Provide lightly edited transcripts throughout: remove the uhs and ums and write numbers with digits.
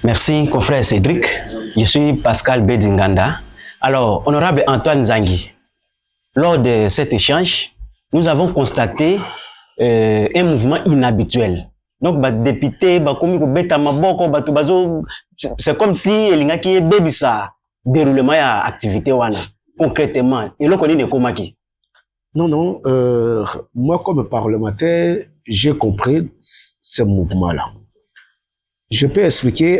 Merci, confrère Cédric. Je suis Pascal Bedinganda. Alors, honorable Antoine Zangui, lors de cet échange, nous avons constaté un mouvement inhabituel. Donc, député, c'est comme si il y a un déroulement de l'activité. Concrètement, et là, on est comment qui? Non, moi, comme parlementaire, j'ai compris ce mouvement-là. Je peux expliquer,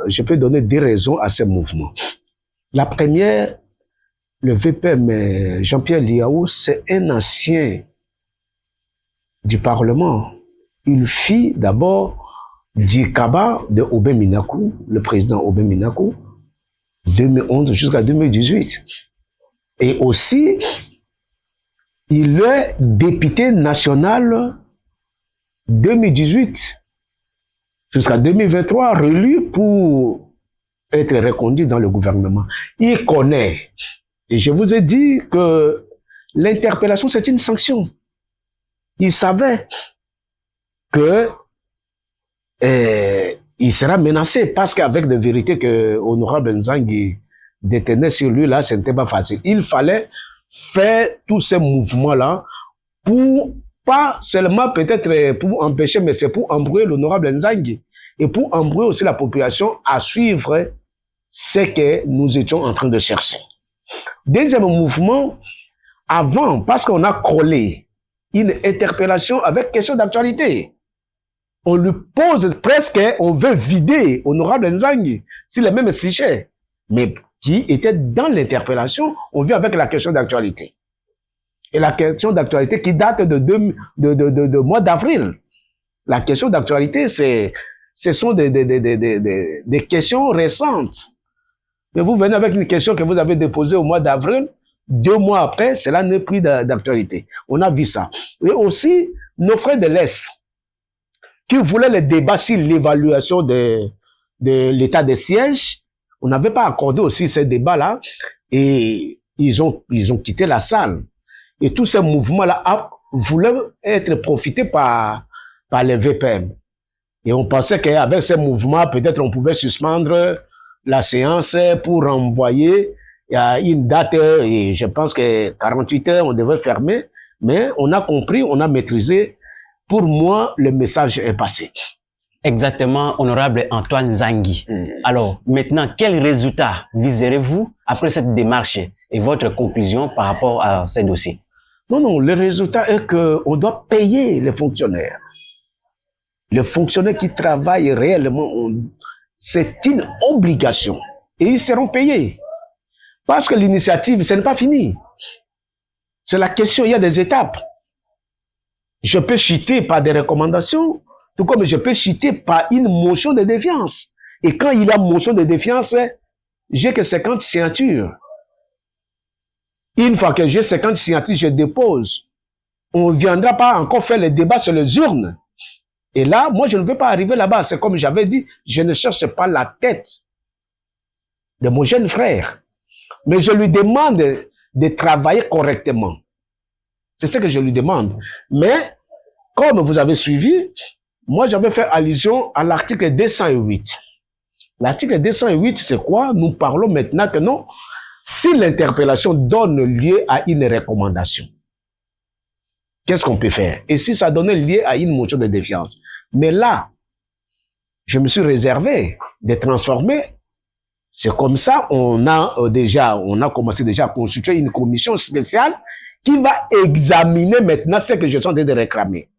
je peux donner des raisons à ce mouvement. La première, le VPM Jean-Pierre Liaou, c'est un ancien du Parlement. Il fit d'abord du Kaba de Obé Minakou, le président Obé Minakou, 2011 jusqu'à 2018. Et aussi, il est député national 2018 jusqu'à 2023, réélu pour être reconduit dans le gouvernement. Il connaît. Et je vous ai dit que l'interpellation, c'est une sanction. Il savait que il sera menacé parce qu'avec des vérités que Honorable Nzangui détenait sur lui, là, ce n'était pas facile. Il fallait faire tous ces mouvements-là pour, pas seulement peut-être pour empêcher, mais c'est pour embrouiller l'Honorable Nzangui et pour embrouiller aussi la population à suivre ce que nous étions en train de chercher. Deuxième mouvement, avant, parce qu'on a collé une interpellation avec question d'actualité. On lui pose presque, on veut vider Honorable Nzangui sur le même sujet, mais qui était dans l'interpellation, on vient avec la question d'actualité. Et la question d'actualité qui date de mois d'avril. La question d'actualité, ce sont des questions récentes. Mais vous venez avec une question que vous avez déposée au mois d'avril, 2 mois après, cela n'est plus d'actualité. On a vu ça. Et aussi, nos frères de l'Est, qui voulaient le débat sur l'évaluation de l'état de siège, on n'avait pas accordé aussi ce débat-là, et ils ont quitté la salle. Et tous ces mouvements-là voulaient être profités par les VPM. Et on pensait qu'avec ces mouvements, peut-être on pouvait suspendre la séance pour renvoyer à une date, et je pense que 48 heures, on devait fermer, mais on a compris, on a maîtrisé. Pour moi, le message est passé. Exactement, honorable Antoine Zangui. Alors, maintenant, quel résultat viserez-vous après cette démarche et votre conclusion par rapport à ces dossiers? Non, le résultat est qu'on doit payer les fonctionnaires. Les fonctionnaires qui travaillent réellement, c'est une obligation. Et ils seront payés. Parce que l'initiative, ce n'est pas fini. C'est la question, il y a des étapes. Je peux chuter par des recommandations, tout comme je peux chuter par une motion de défiance. Et quand il y a motion de défiance, j'ai que 50 signatures. Une fois que j'ai 50 signatures, je dépose. On ne viendra pas encore faire le débat sur les urnes. Et là, moi, je ne veux pas arriver là-bas. C'est comme j'avais dit, je ne cherche pas la tête de mon jeune frère. Mais je lui demande de travailler correctement. C'est ce que je lui demande. Mais, comme vous avez suivi, moi, j'avais fait allusion à l'article 208. L'article 208, c'est quoi? Nous parlons maintenant que non, si l'interpellation donne lieu à une recommandation, qu'est-ce qu'on peut faire? Et si ça donne lieu à une motion de défiance? Mais là, je me suis réservé de transformer. C'est comme ça, on a commencé déjà à constituer une commission spéciale qui va examiner maintenant ce que je suis en train de réclamer.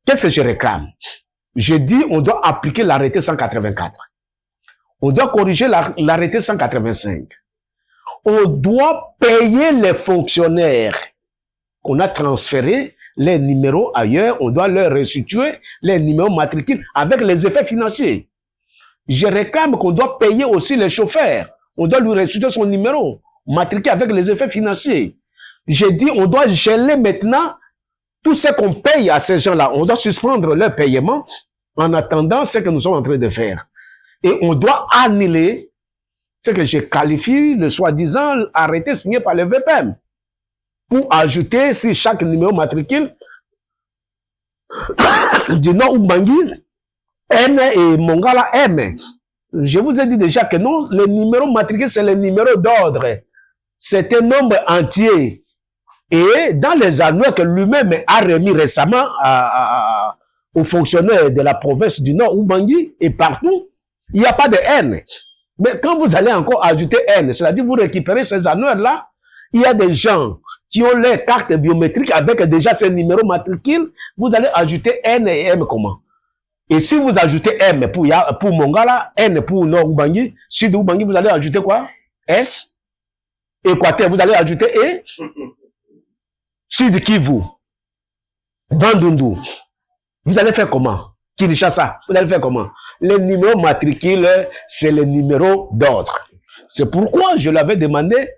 Qu'est-ce que je réclame? Je dis, on doit appliquer l'arrêté 184. On doit corriger l'arrêté 185. On doit payer les fonctionnaires qu'on a transférés les numéros ailleurs. On doit leur restituer les numéros matricules avec les effets financiers. Je réclame qu'on doit payer aussi les chauffeurs. On doit lui restituer son numéro matricule avec les effets financiers. J'ai dit, on doit geler maintenant tout ce qu'on paye à ces gens-là. On doit suspendre leur paiement en attendant ce que nous sommes en train de faire. Et on doit annuler ce que je qualifie le soi-disant arrêté signé par le VPM. Pour ajouter sur chaque numéro matricule du nom Ubangui N et Mongala M. Je vous ai dit déjà que non, le numéro matriculé, c'est le numéro d'ordre. C'est un nombre entier. Et dans les annuaires que lui-même a remis récemment aux fonctionnaires de la province du Nord, Ubangi, et partout, il n'y a pas de N. Mais quand vous allez encore ajouter N, c'est-à-dire vous récupérez ces annuaires-là, il y a des gens qui ont les cartes biométriques avec déjà ces numéros matricules, vous allez ajouter N et M comment? Et si vous ajoutez M pour Mongala, N pour Nord Ubangi, Sud Ubangi, vous allez ajouter quoi? S. Équateur, vous allez ajouter E. Sud Kivu, Bandundu, vous allez faire comment? Kinshasa, vous allez faire comment? Le numéro matricule, c'est le numéro d'ordre. C'est pourquoi je l'avais demandé,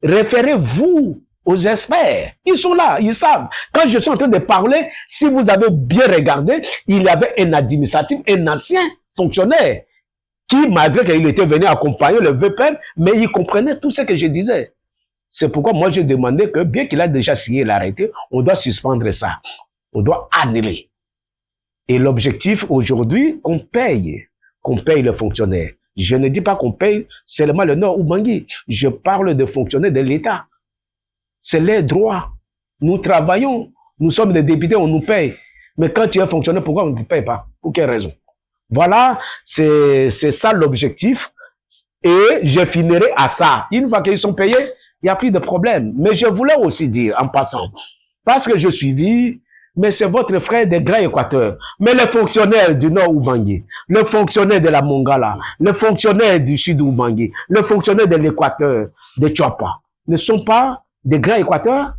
référez-vous aux experts. Ils sont là, ils savent. Quand je suis en train de parler, si vous avez bien regardé, il y avait un administratif, un ancien fonctionnaire, qui, malgré qu'il était venu accompagner le VPN, mais il comprenait tout ce que je disais. C'est pourquoi moi j'ai demandé que, bien qu'il a déjà signé l'arrêté, on doit suspendre ça. On doit annuler. Et l'objectif aujourd'hui, qu'on paye le fonctionnaire. Je ne dis pas qu'on paye seulement le Nord Ubangi. Je parle de fonctionnaires de l'État. C'est les droits. Nous travaillons. Nous sommes des députés, on nous paye. Mais quand tu es fonctionnaire, pourquoi on ne vous paye pas? Pour quelle raison? Voilà, c'est ça l'objectif. Et je finirai à ça. Une fois qu'ils sont payés, il n'y a plus de problème. Mais je voulais aussi dire, en passant, parce que je suis mais c'est votre frère des Grands Équateurs. Mais les fonctionnaires du Nord Ubangi, le fonctionnaire de la Mongala, le fonctionnaire du Sud Ubangi, le fonctionnaire de l'Équateur, de Tchouapa, ne sont pas des Grands Équateurs?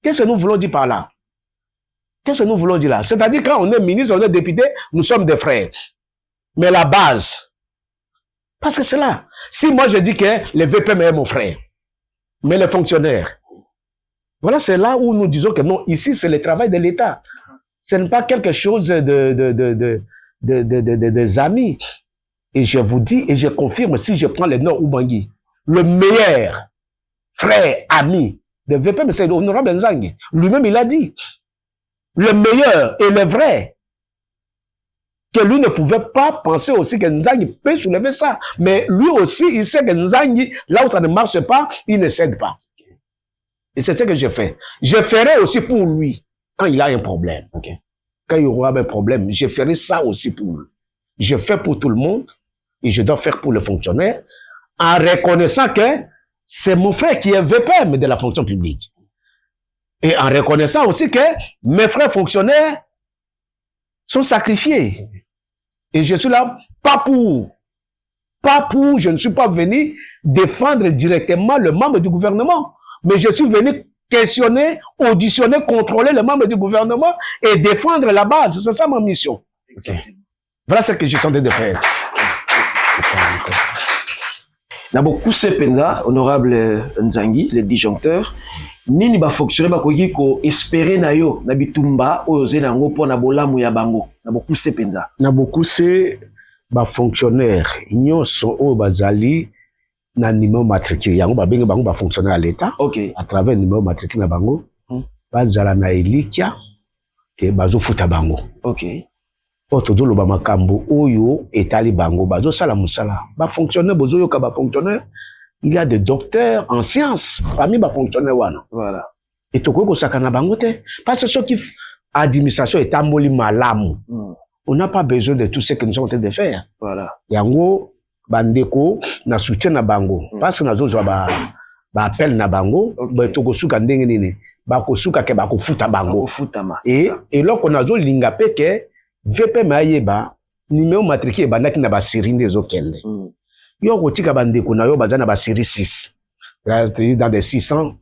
Qu'est-ce que nous voulons dire par là? Qu'est-ce que nous voulons dire là? C'est-à-dire quand on est ministre, on est député, nous sommes des frères. Mais la base, parce que c'est là. Si moi je dis que le VPM est mon frère, mais les fonctionnaires, voilà, c'est là où nous disons que non, ici, c'est le travail de l'État. Ce n'est pas quelque chose des amis. Et je vous dis, et je confirme, si je prends le Nord Ubangi, le meilleur frère, ami de VPM, c'est l'honorable Nzangi. Lui-même, il a dit, le meilleur et le vrai, que lui ne pouvait pas penser aussi que Nzangi peut soulever ça. Mais lui aussi, il sait que Nzangi, là où ça ne marche pas, il ne cède pas. Et c'est ce que je fais. Je ferai aussi pour lui quand il a un problème. Okay. Quand il aura un problème, je ferai ça aussi pour lui. Je fais pour tout le monde et je dois faire pour le fonctionnaire en reconnaissant que c'est mon frère qui est VPM de la fonction publique. Et en reconnaissant aussi que mes frères fonctionnaires sont sacrifiés. Et je suis là pas pour, je ne suis pas venu défendre directement le membre du gouvernement. Mais je suis venu questionner, auditionner, contrôler les membres du gouvernement et défendre la base. C'est ça ma mission. Okay. Voilà ce que je suis en train de faire. Na beaucoup sependa, honorable Nzangi, le disjoncteur, nini ba fonctionner ba koki ko espérer na yo na bitumba oyo na ngo po na bolamu ya bango. Na beaucoup sependa. Na beaucoup c'est ba fonctionnaire nyonso o bazali na numéro matricule yango ba benga bango ba fonctionnaire à l'état. Okay. À travers numéro matricule na bango bazala na elikia ke bazo futa bango. Okay. Oto lo ba makambo oyo etali bango bazo sala musala ba fonctionnaire bozo yoka ba fonctionnaire il y a des docteurs en sciences parmi ba fonctionnaire wana. Voilà. Et toko ko sakana bango te parce que ce qui administration est amboli malamu. On n'a pas besoin de tout ce que nous sommes en train de faire. Voilà. Yango bandeko na soutien na bango parce que nazo ba appel na bango ba toko suka ndenge nini ba ko suka ke ba ko futa bango et loko nazo linga pe ke VPM ayeba numéro matricule bandaki na ba série ndezo kende yo ko tika bandeko na yo bazana ba série 6 c'est dans des 600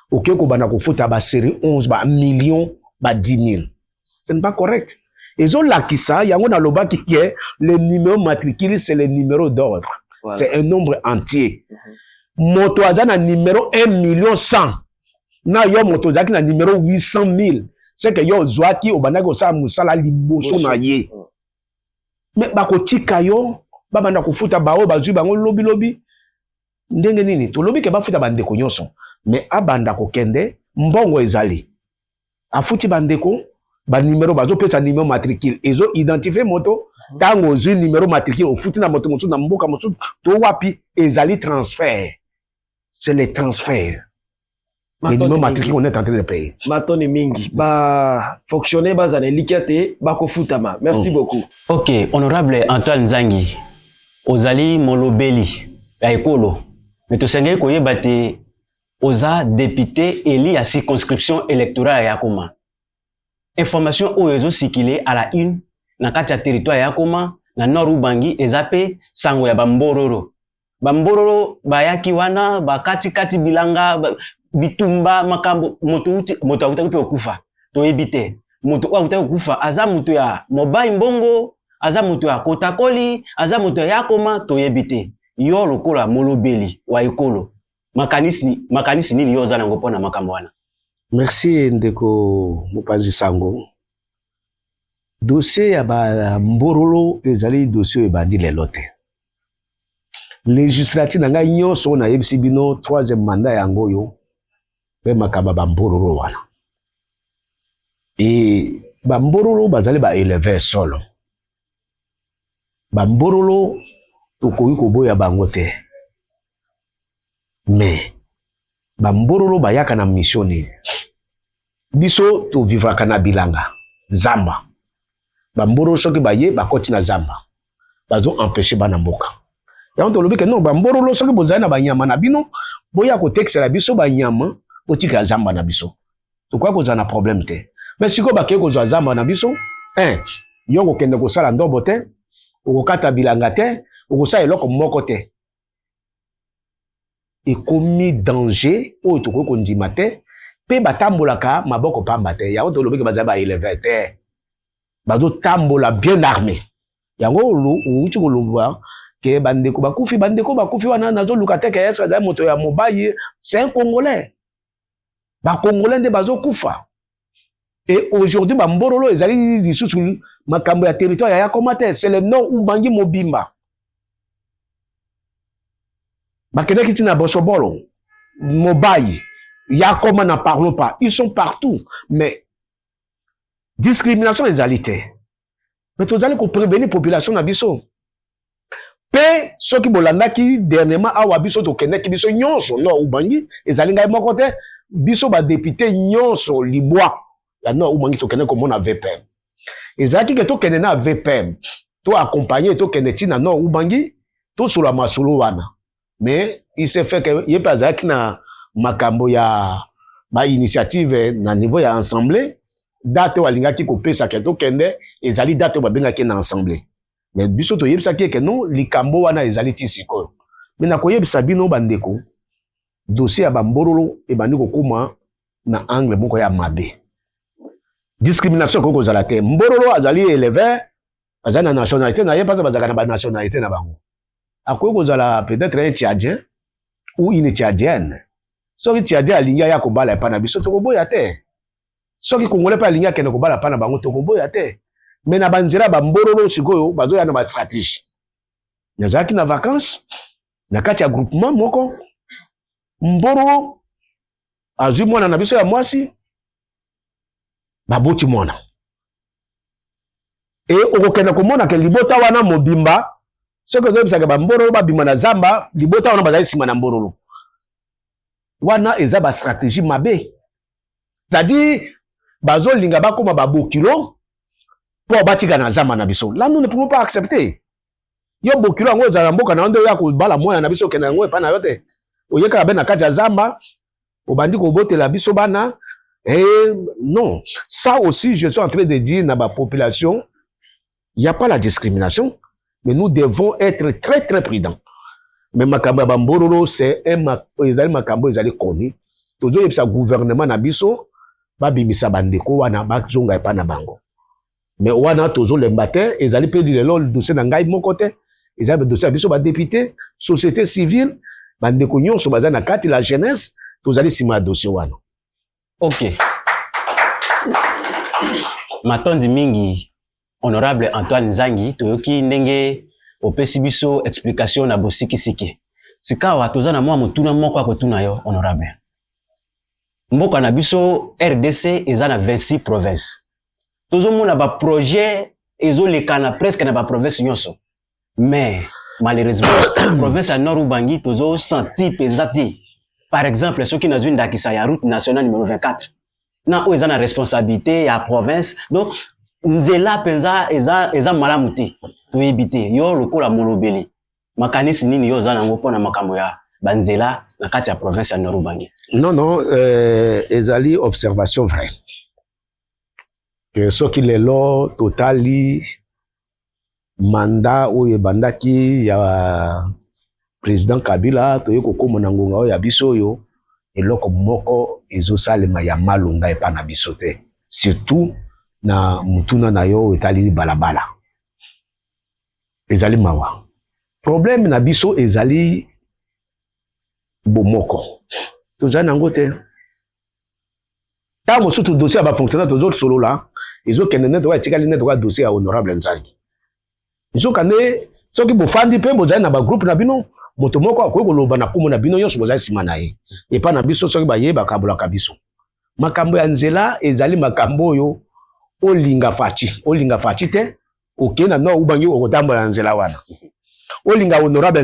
OK ko bana ko futa ba série 11 ba millions ba 10 000 ce n'est pas correct. Ils ont l'acquis yango na loba qui est le numéro matricule, c'est le numéro d'ordre. Voilà. C'est un nombre entier. Moto azana numéro 1.100.000. Na yo moto azaki na numéro 800.000. C'est que yo zwaki obana ko sa musala liboso na ye. Mais bako tika yo babanda ko futa bao bazui bango lobi. Ndenge nini? To lobi ke ba futa bandeko nyonso. Mais abanda ko kende mbongo ezali. Afuti bandeko ba numéro bazo pesa numéro matricule ils ont identifié moto Tango zui numéro matricule au foot na moto moto na mboka moto to wapi ezali transfert. C'est les transferts. Les numéros matricule on est en train de payer. Matoni mingi ba fonctionner ba zane likiate ba ko futama. Merci beaucoup. OK, honorable Antoine Nzangi. Ozali molobeli ya ekolo. Mais to sengeli koyeba te oza député élu à circonscription électorale ya Koma. Information oyo ezo sikile à la une na kati ya territoire ya Koma na Nord Ubangi ezape sango ya Bambororo. Bambororo bayaki wana bakati bilanga bitumba makambo moto avuta pe okufa to ebite moto avuta okufa aza moto ya mobile mbongo aza moto ya kotakoli aza moto ya Koma to ebite yo lokola molobeli wa ekolo makanisi nini yo za nango pona makambo wana. Merci ndeko Mopanzi Sango. Dossier ya ba Mborolo ezali dossier ebandi lelo te. Législative nanga nyonso na yebisi bino 3e mandat yango yo pe makaba ba Mborolo wana. Et ba Mborolo bazali ba élever solo. Ba Mborolo tokoyi koboya bango te. Mais ba Mborolo bayaka na mission ni. Biso to vivra na bilanga zamba. Ba Mborolo soki baye bakoti na zamba. Bazo empêcher bana mboka. Yango to lobi ke non ba Mborolo soki bozali na banyama na bino boya ko texela biso banyama otika zamba na biso. To kwa ko na problème te. Mais siko ba ke ko zamba na biso, yongo kende ko sala ndobo te, okokata bilanga te, okosala eloko moko te. Ekomi danger oyo to ko ndima te. Pe batambolaka maboko pamba te yango to lobiki bazaba élever te bazo tambola bien armé yango uchi koloba ke bandeko bakufi wana nazo luka te ke esa za moto ya mobaye c'est un congolais ba congolais nde bazo kufa et aujourd'hui ba Mborolo ezali lisusu makambo ya territoire ya Koma te c'est le nom Ubangi mobimba ba keneki tina bosobolo mobaye ya Koma n'en parlons pas. Ils sont partout. Mais discrimination des alités. Mais vous allez prévenir la population na biso. Pe ceux qui bolanda qui dernièrement awa biso to kene ki biso nyonso no Ubangi ezali ngai moko te biso ba député nyonso libwa ya no Ubangi to kene comme on a VPM. Ezaki ke to kene na VPM. To accompagner to kene tina no Ubangi to sur la masolo wana. Mais il s'est fait que il pas zaki na makambo ya ba initiative na niveau ya assemblée date walinga ki ko pesa ke to kende ezali date ba benga ke na assemblée mais biso to yebisa ke non likambo wana ezali tisiko mais na ko yebisa bino bandeko dossier ya ba Mborolo e bandi ko kuma na angle moko ya mabe discrimination ko zala te Mborolo azali élevé azali na nationalité na yepa bazaka na ba nationalité na bango akoyo ko zala peut-être un Tchadien ou une Tchadienne. Soki Tchadien alinga ya kobala pa na biso tokoboya te. Soki Congolais pa alinga kene kobala pa na bango tokoboya te. Mais na banzela ba Mborolo sikoyo bazo ya na ba stratégie. Nazaki na vacances na kati ya groupement moko Mborolo azui mwana na biso ya mwasi baboti mwana. E okokena komona ke libota wana mobimba soki zo bisaka ba Mborolo ba bima na zamba libota wana bazali sima na Mborolo. Wana eza ba stratégie mabe. C'est-à-dire bazo linga bakoma ba bokilo pour batika na zamba na biso. Là nous ne pouvons pas accepter. Yo bokilo ngo za mboka na ndo ya ko bala moya na biso kena ngo pa na yote. Oyeka ba na kati ya zamba obandi ko botela biso bana non, ça aussi je suis en train de dire na ba population, il y a pas la discrimination, mais nous devons être très très prudents. Mais makambo ba Mborolo c'est ezali makambo ezali connu. Tozo yebisa gouvernement na biso ba bimisa bandeko wana ba zonga pa na bango. Mais wana tozo lembate ezali pe di lelo dossier na ngai moko te. Ezali dossier biso ba député, société civile, bandeko nyonso baza na kati la jeunesse, tozali sima dossier wana. OK. Matondi mingi honorable Antoine Nzangi toyoki ndenge opesi biso explication na bosikisiki. Sikawa toza na mwa mutuna moko akotuna yo honorable. Mboka na biso RDC eza na 26 provinces. Tozo mona ba projet ezolekana presque na ba province nyonso. Mais malheureusement province ya Nord Ubangi tozo senti pesati. Par exemple, ceux qui na zone d'Akisa ya route nationale numéro 24. Na o ezana responsabilité ya province. Donc nzela penza eza malamu te. To ebite yo lokola molobeli. Makanisi nini yo zana ngo pona makambo ya banzela na kati ya province ya Nord Ubangi. Non, ezali observation vraie. Que ce qui est là, totali, mandat ou bandaki ya président Kabila, toye koko monangonga o ya biso yo, eloko moko ezo salema ya malunga epa na biso te. Surtout na mutuna na yo etali balabala. Ezali mawa. Problème na biso ezali bomoko. Toza nango te. Ta mo surtout dossier ba fonctionnaire tozo solo là. Ils ont qu'un net de dossier à honorable Nzangi. Ils ont qu'un ce qui bofandi pe boza na ba groupe na bino motomoko akweko loba na kumo na bino yonso boza simana ye. Et pas na biso soki ba yeba kabula kabiso. Makambo ya nzela ezali makambo yo olinga fachi te okena no ubangi okotambola nzela wana. Olinga honorable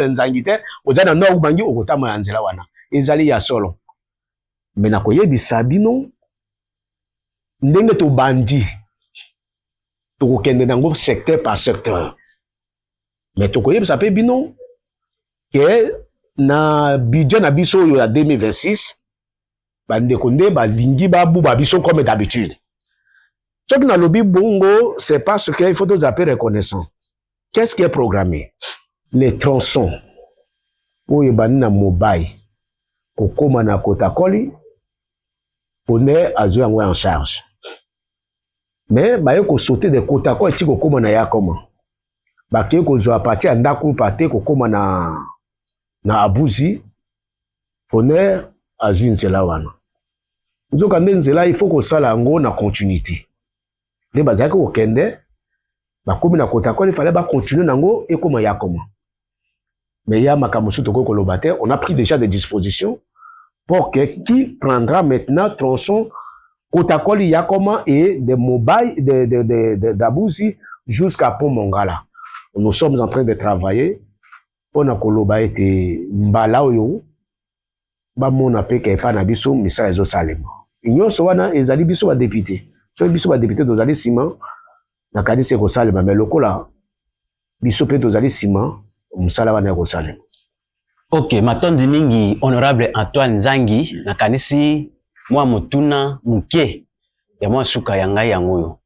Nzangi te ozana no ubangi okotambola nzela wana. Ezali ya solo. Mena koyebisa bino ndenge to bandi to kende nango secteur par secteur. Mais to koyebisa pe bino ke na budget na biso yo ya 2026 bande konde ba lingi ba buba biso comme d'habitude. Ce qui na lobby bongo c'est parce qu'il faut nous appeler reconnaissant. Qu'est-ce qui est programmé? Les tronçons pour yebani na mobile kokoma na kotakoli on est à jouer en charge. Mais ba yo ko sauter de kota ko ti ko koma na ya koma. Ba ke ko zo apati andaku pate ko koma na abuzi. Honneur à jouer nzela wana. Nzoka nzela il faut ko sala ngo na continuité. De bazaka ko kende ba komi na kota ko il fallait ba continuer nango et koma ya koma. Mais ya makamusu to ko lobate, on a pris déjà des dispositions pour que qui prendra maintenant tronçon Kotakoli Yakoma et de Mobai, d'Abouzi jusqu'à Pont-Mongala. Nous sommes en train de travailler. On a koloba été mbalaoyo. Ba mona pe ke pa na biso misa ezo salema. Inyo so wana ezali biso ba député. So biso ba député tozali ciment na kadise ko salema mais lokola biso pe tozali ciment musala wana ko salema. Ok, matondi mingi honorable Antoine Nzangi na kanisi mwa mutuna muke ya mwa suka ya ngai yango yo.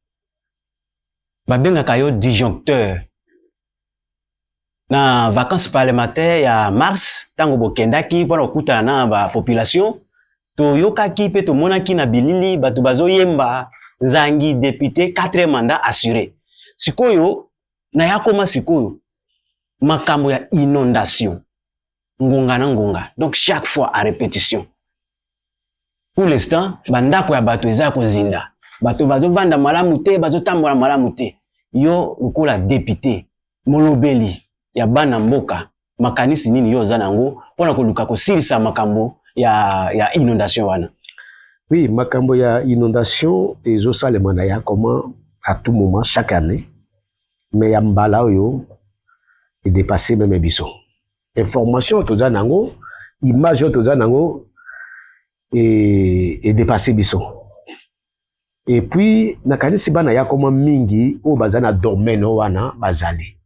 Babengaka yo disjoncteur. Na vacances parlementaires ya mars tango bokendaki mpona kokutana na ba population toyokaki pe tomonaki na bilili bato bazoyemba Nzangi député 4e mandat assuré. Sikoyo na yakoma sikoyo makambo ya inondation. Ngonga na ngonga. Donc chaque fois à répétition. Pour l'instant, bandako ya bato eza kozinda. Bato bazo vanda malamu te, bazo tambola malamu te. Yo lokola député molobeli ya bana mboka makanisi nini yo za nango pona koluka kosilisa makambo ya inondation wana. Oui, makambo ya inondation ezo salema na ya comment à tout moment chaque année. Mais ya mbala oyo est dépassé même biso. Information toza nango, image toza nango et dépassé biso. Et puis nakanisi bana ya comment mingi o bazana domaine wana bazali.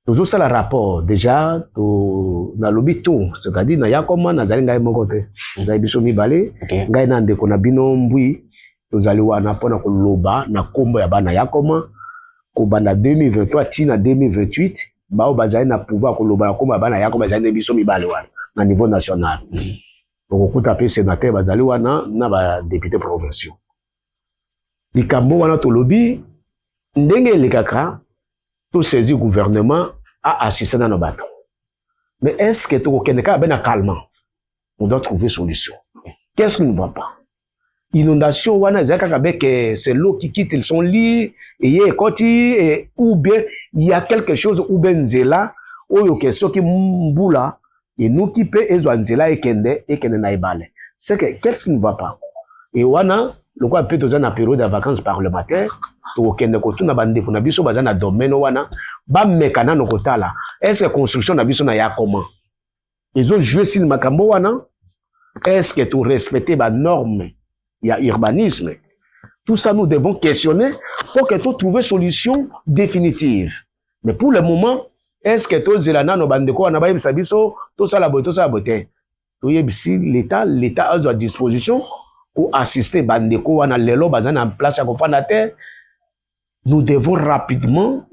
Toujours ça le rapport déjà to na lobi tout, c'est-à-dire na ya comment na zali ngai moko te. Nzai biso mibale, ngai na ndeko na bino mbui tozali wana pona ko loba na kombo ya bana ya comment ko banda 2023 tina 2028 bao bazali na pouvoir ko loba kombo ya bana ya comment bazali biso mibale wana na niveau national. Donc okuta pe sénateur bazali wana na ba député provinciaux. Likambo wana to lobi ndenge lekaka tout saisi gouvernement a assisté dans nos bateaux. Mais est-ce que tout le monde est calme? On doit trouver solution. Qu'est-ce qui ne va pas? Inondation, c'est l'eau qui quitte, ils sont lits, et ou bien il y a quelque chose, ou bien zela, ou il y a qui mboula, et nous qui peut, et zela, et kende naibale. C'est que, qu'est-ce qui ne va pas? Et wana, le quoi peut être dans période de vacances parlementaires to kende ko tuna bande ko na biso baza na domaine wana ba mekana no kotala est-ce que construction na biso na ya comment ils ont joué sur makambo wana est-ce que tu respecter ba normes il y a urbanisme tout ça nous devons questionner pour que tu trouver solution définitive mais pour le moment est-ce que to zelana no bande ko na ba yebisa biso to sala bote to yebisi l'état a à disposition pour assister bandeko wana lelo bazana en place à kofanda terre nous devons rapidement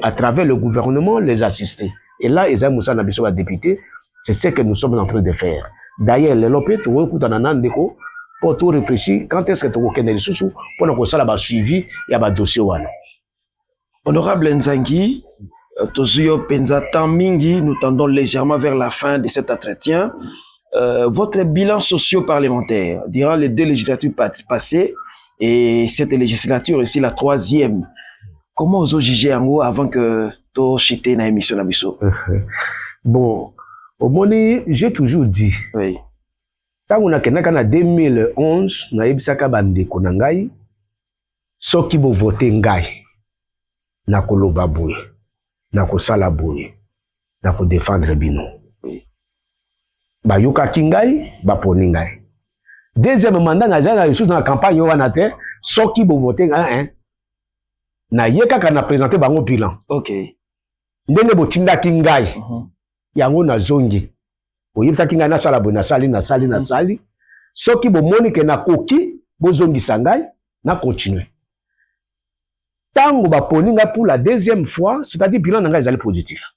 à travers le gouvernement les assister et là Eza Moussa Nabiso député c'est ce que nous sommes en train de faire d'ailleurs lelo pe to kutana na ndeko pour tout réfléchir quand est-ce que to kokende les sous pour na kosala ba suivi ya ba dossier wana. Honorable Nzangi, Tozuyo Penza Mingi, nous tendons légèrement vers la fin de cet entretien. Votre bilan socio-parlementaire durant les 2 législatures passées et cette législature ici la 3e, comment vous jugez en haut avant que to chite na émission na biso? Bon, au moment j'ai toujours dit oui. Tant on a en 2011 na ebisaka bandeko na ngai soki bo voter ngai na koloba boye na kosala boye na ko défendre bino ba yuka kingai ba poni ngai deuxième mandat na zana ressources na campagne wana te soki bo voter ngai na yeka kana présenter bango bilan OK ndenge bo tinda kingai yango na zongi oyebisa kingai na sala boye na sali soki bo moni ke na koki bo zongi sangai na continuer tango ba poni ngai pour la deuxième fois c'est-à-dire bilan na ngai ezali positif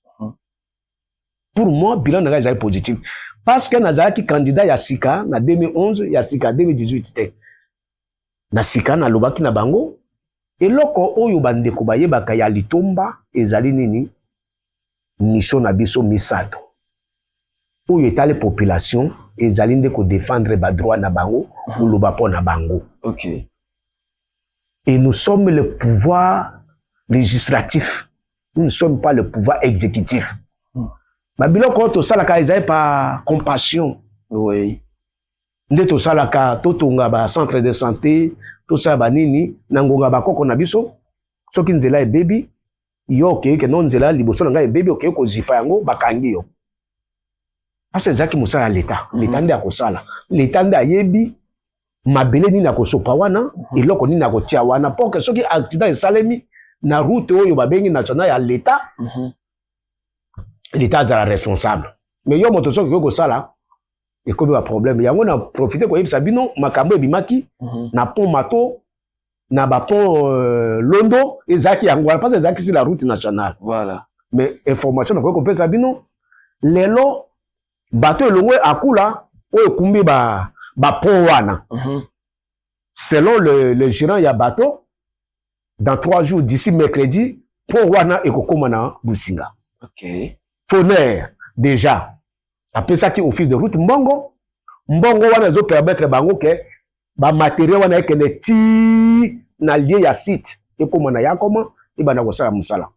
pour moi bilan na ngai ezali positif parce que nazalaki candidat ya sika na 2011 ya sika 2018 te na sika na lobaki na bango eloko oyo bandeko bayebaka ya litomba ezali nini mission na biso misato oyo etali population ezali nde ko défendre ba droit na bango ou loba po na bango. OK. Et nous sommes le pouvoir législatif, nous ne sommes pas le pouvoir exécutif. Babilo ko to salaka ezai par compassion. Oui. Nde to salaka to tonga ba centre de santé, to sa ba nini nangonga ba koko na biso. Soki nzela e baby, yo ke non nzela liboso na ngai baby ko zipa yango bakangi yo. Asa ezaki musala l'État. L'État nde akosala. L'État nde ayebi mabele nini akosopa wana, eloko nini akotia wana pour que soki accident esalemi na route oyo babengi national ya l'État. L'État est responsable. Mais yo moto soki ko sala et comme un problème yango na profiter ko yebisa bino makambo ebimaki na pont Mato na ba pont Londo ezaki yango parce que ezaki sur la route nationale. Voilà. Mais information na ko pesa bino lelo bateau elongwe akula oyo kumbi ba pont wana. Selon le gérant ya bateau dans 3 jours d'ici mercredi pont wana ekokoma na Businga. OK. Foner déjà après ça qui office de route mbongo wana zo permettre bango ke ba matériel wana ekene ti na lié ya site ekoma na yakoma ibana ko sala musala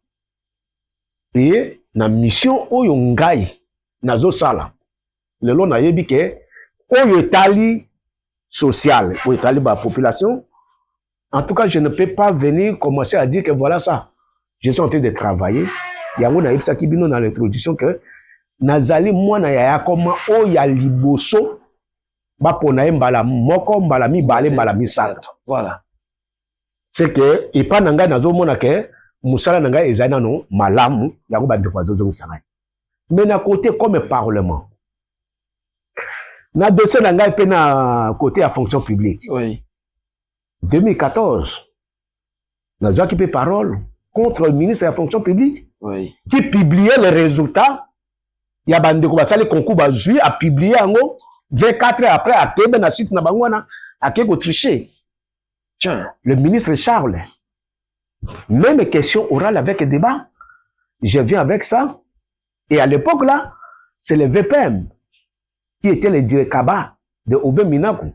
et na mission oyo ngai nazo sala lelo na yebi ke oyo etali social oyo etali ba population. En tout cas je ne peux pas venir commencer à dire que voilà ça je suis en train de travailler yango na yebisa kibino na l'introduction que nazali mwana ya yakoma o ya liboso bapona mbala moko mbala mibale mbala misala. Voilà. C'est que et pas nanga nazo mona ke musala nanga ezali nano malamu yango bandeko azozo musala. Mais na côté comme parlement na dossier nanga pe na côté à fonction publique. Oui. 2014 nazo qui peut parole contre le ministre de la fonction publique. Oui. Qui publiait les résultats. Il y a bandeko basali concours bazui a publié ango 24 heures après à Kebe na site na bangwana a Keko tricher. Tiens, le ministre Charles. Même question orale avec débat. Je viens avec ça. Et à l'époque là, c'est le VPM qui était le directeur de Obe Minaku.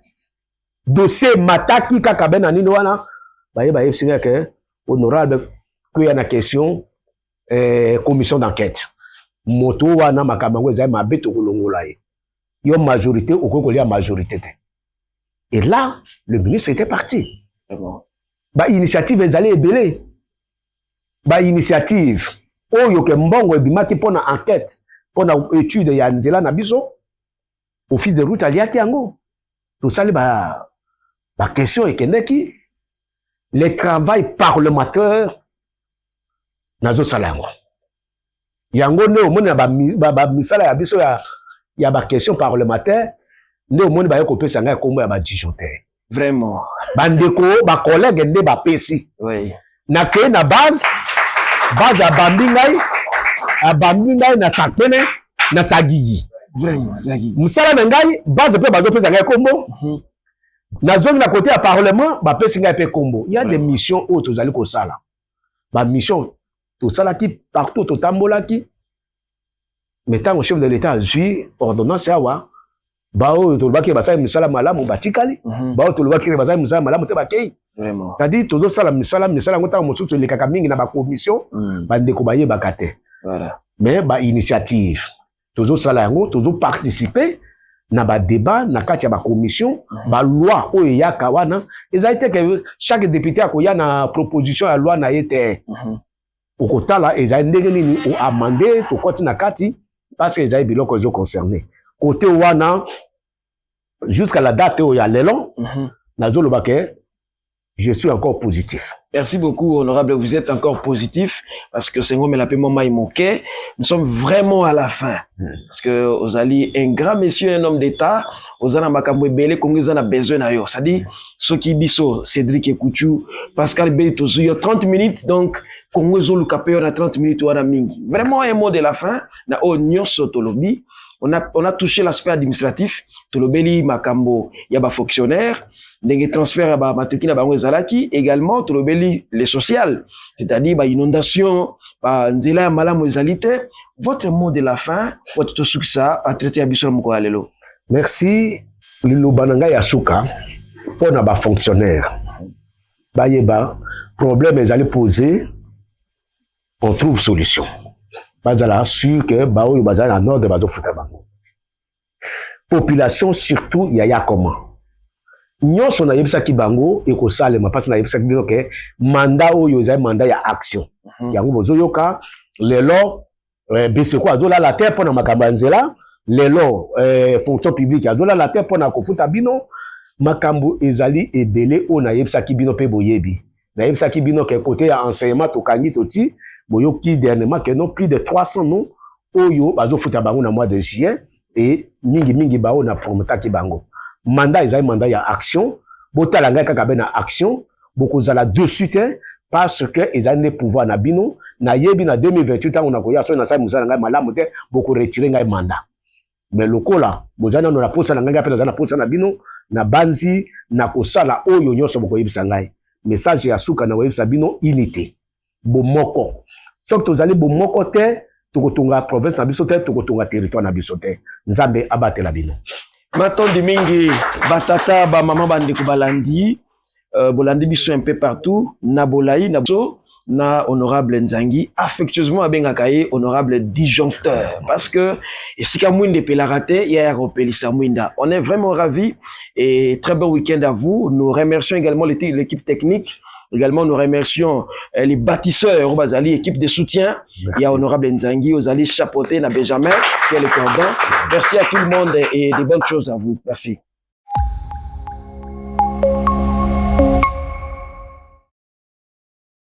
Dossier Mataki Kakabena Ninoana. Baye singa ke honorable qu'il y a une question commission d'enquête. Moto wana makambo ezali mabeto kolongola ye. Yo majorité okokolia majorité te. Et là, le ministre était parti. Vraiment. Bah, initiative, ils allaient ébeler. Bah, initiative. Oh, yo ke mbongo ebimaki pour na enquête, pour na étude ya nzela na biso. Au fil de route, aliaki yango. Tout ça, bah, question est qui le travail parlementaire nazo sala yango. Yango ne omoni ba misala ya biso ya ba question parlementaire ne omoni ba yoko pesa ngai kombo ya ba disjoncteur. Vraiment. Bandeko ba collègue nde ba pesi. Oui. Na créé na base abambi ngai na sakpene na sagigi. Vraiment, Zagi. Musala na ngai base pe bazo pesa ngai kombo. Na zone na côté à parlement ba pesi ngai pe kombo. Il y a des missions où tozali ko sala. Ba mission to sala ki partout to tambola ki. Mais tant au chef de l'état a vu ordonnance awa ba o to lobaki ba sala misala malamu batikali. Ba o to lobaki ba sala misala malamu te bakei. Vraiment. C'est-à-dire tozo sala misala ngota mosusu le kaka mingi na ba commission ba ndeko baye bakate. Voilà. Mais ba initiative tozo sala yango tozo participer na ba débat na kati ya ba commission ba loi oyo ya kawana ezalité que chaque député akoya na proposition ya loi na yete okotala ezali ndenge nini o amender to koti na kati parce que ezali biloko zo concerné côté wana jusqu'à la date où il y a l'élan nazo lobake je suis encore positif. Merci beaucoup, honorable. Vous êtes encore positif parce que c'est moi, mais la paix, maman, il manquait. Nous sommes vraiment à la fin. Parce que aux alliés, un grand monsieur, un homme d'État, aux alliés, makambo belé, Congolais, on a besoin d'ailleurs. Ça dit, Soki Bisso, Cédric Ekouchou, Pascal Belito, il y a 30 minutes, donc, Congolais, le capé, on a 30 minutes, on a mingi. Vraiment un mot de la fin, na o nyonso tolobi. On a touché l'aspect administratif, tolobeli, makambo, yaba fonctionnaire, des transferts à matrikina bango ezalaki, également tolobeli les sociales, c'est-à-dire ba inondation, ba nzela malamu ezalité. Votre mot de la fin, votre succès à traiter à biso moko alelo. Merci lilobananga ya suka pour na ba fonctionnaire. Ba yeba problème ezali posé, on trouve solution. Bazala sûr que ba oyo bazala en ordre bazo futa bango. Population surtout yaya comment. Nyonso na yebisa ki bango ekosalema parce na yebisa ki ke mandat oyo ezali mandat ya action. Yango bozo yoka lelo beseko azola la terre pona makamba nzela, lelo fonction publique azola la terre pona kofuta bino makambo ezali ebele o na yebisa ki bino pe boyebi. Na yebisa ki bino ke côté ya enseignement to kangi toti boyoki dernièrement que non plus de 300 non oyo bazo futa bango na mois de juin et mingi bao na promota ki bango. Mandat ezali mandat ya action, botala ngai kaka be na action, bokozala dessus te parce que ezali ne pouvoir na bino, na yebi na 2028 on a koya so na sa musala ngai malamu te boko retirer ngai mandat. Mais lokola bozana no na posa na ngai pe na posa na bino na banzi na kosala oyo nyonso boko yebisa ngai. Message ya suka na yebisa bino unité. Bomoko. Sok tozali bomoko te tokotonga province na biso te tokotonga territoire na biso te. Nzambe abatela bino. Matondi mingi batata ba maman bandeko balandi bolandi biso un peu partout na bolai na biso na honorable Nzangi affectueusement abengaka ye honorable disjoncteur parce que esika mwinde pelarate ya repelisa mwinda. On est vraiment ravis et très bon week-end à vous. Nous remercions également l'équipe technique. Également, nous remercions les bâtisseurs, Obazali, équipe de soutien. Merci. Il y a honorable Nzangi, Ozali chapeauté, na Benjamin, qui est le cordon. Merci à tout le monde et de bonnes choses à vous. Merci.